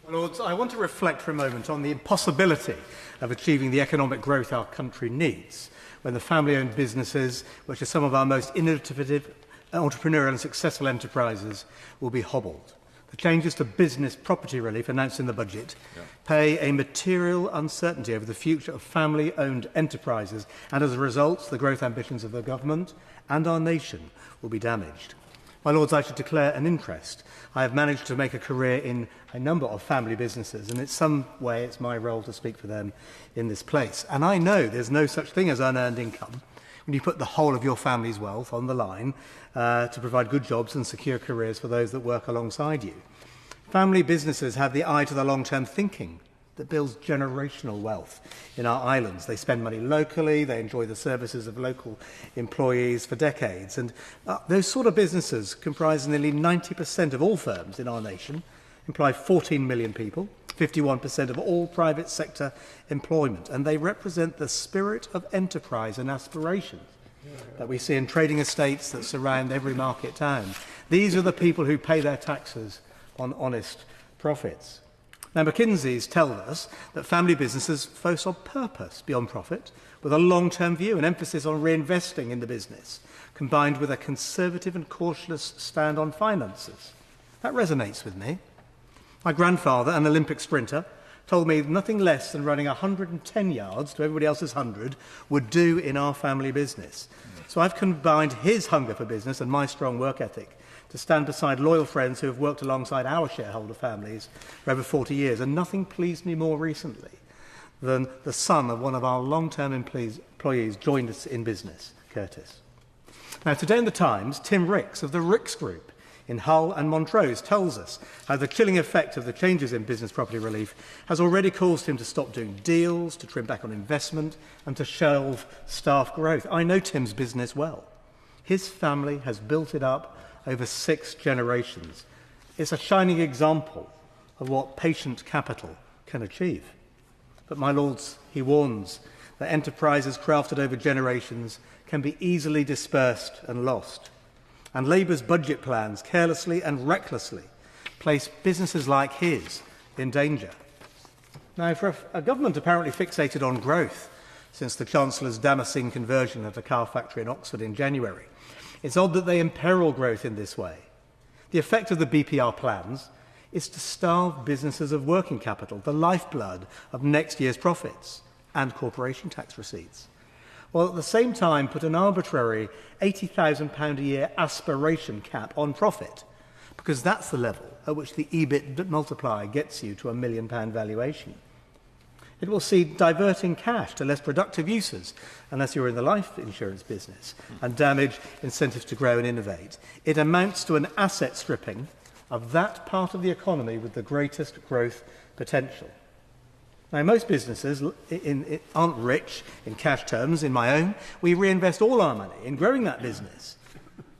Well, Lords, I want to reflect for a moment on the impossibility of achieving the economic growth our country needs when the family-owned businesses, which are some of our most innovative, entrepreneurial and successful enterprises, will be hobbled. The changes to business property relief announced in the budget pay a material uncertainty over the future of family-owned enterprises, and as a result, the growth ambitions of the government and our nation will be damaged. My Lords, I should declare an interest. I have managed to make a career in a number of family businesses, and in some way it's my role to speak for them in this place. And I know there's no such thing as unearned income when you put the whole of your family's wealth on the line to provide good jobs and secure careers for those that work alongside you. Family businesses have the eye to the long-term thinking that builds generational wealth in our islands. They spend money locally, they enjoy the services of local employees for decades, and those sort of businesses comprise nearly 90% of all firms in our nation, employ 14 million people, 51% of all private sector employment, and they represent the spirit of enterprise and aspiration that we see in trading estates that surround every market town. These are the people who pay their taxes on honest profits. Now, McKinsey's tell us that family businesses focus on purpose beyond profit, with a long-term view and emphasis on reinvesting in the business, combined with a conservative and cautious stand on finances. That resonates with me. My grandfather, an Olympic sprinter, told me nothing less than running 110 yards to everybody else's 100 would do in our family business. So I've combined his hunger for business and my strong work ethic to stand beside loyal friends who have worked alongside our shareholder families for over 40 years. And nothing pleased me more recently than the son of one of our long-term employees joined us in business, Curtis. Now, today in the Times, Tim Ricks of the Ricks Group in Hull and Montrose tells us how the chilling effect of the changes in business property relief has already caused him to stop doing deals, to trim back on investment and to shelve staff growth. I know Tim's business well. His family has built it up over 6 generations. It's a shining example of what patient capital can achieve. But, my Lords, he warns that enterprises crafted over generations can be easily dispersed and lost. And Labour's budget plans carelessly and recklessly place businesses like his in danger. Now, for a government apparently fixated on growth since the Chancellor's Damascene conversion at a car factory in Oxford in January, it's odd that they imperil growth in this way. The effect of the BPR plans is to starve businesses of working capital, the lifeblood of next year's profits and corporation tax receipts, while at the same time put an arbitrary £80,000 a year aspiration cap on profit, because that's the level at which the EBIT multiplier gets you to £1 million valuation. It will see diverting cash to less productive uses, unless you're in the life insurance business, and damage incentives to grow and innovate. It amounts to an asset stripping of that part of the economy with the greatest growth potential. Now, most businesses aren't rich in cash terms. In my own, we reinvest all our money in growing that business.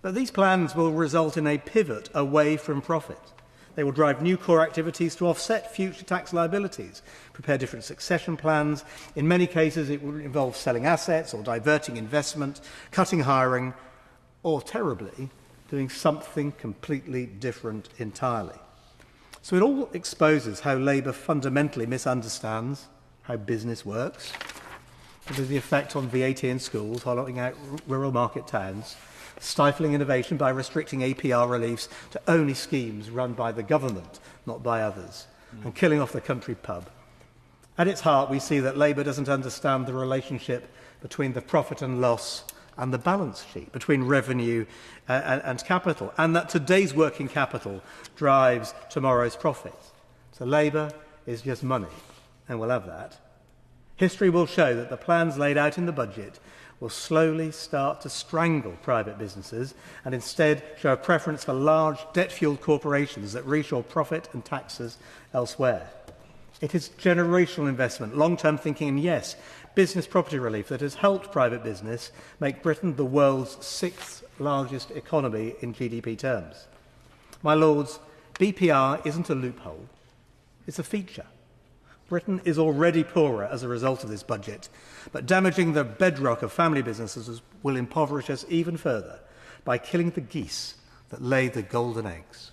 But these plans will result in a pivot away from profit. They will drive new core activities to offset future tax liabilities, prepare different succession plans. In many cases, it will involve selling assets or diverting investment, cutting hiring, or, terribly, doing something completely different entirely. So it all exposes how Labour fundamentally misunderstands how business works. There's the effect on VAT in schools, hollowing out rural market towns, stifling innovation by restricting APR reliefs to only schemes run by the government, not by others, and killing off the country pub. At its heart, we see that Labour doesn't understand the relationship between the profit and loss and the balance sheet, between revenue and capital, and that today's working capital drives tomorrow's profit. So Labour is just money, and we'll have that. History will show that the plans laid out in the budget will slowly start to strangle private businesses and instead show a preference for large debt-fueled corporations that reshore profit and taxes elsewhere. It is generational investment, long-term thinking and, yes, business property relief that has helped private business make Britain the world's 6th largest economy in GDP terms. My Lords, BPR isn't a loophole, it's a feature. Britain is already poorer as a result of this budget, but damaging the bedrock of family businesses will impoverish us even further by killing the geese that lay the golden eggs.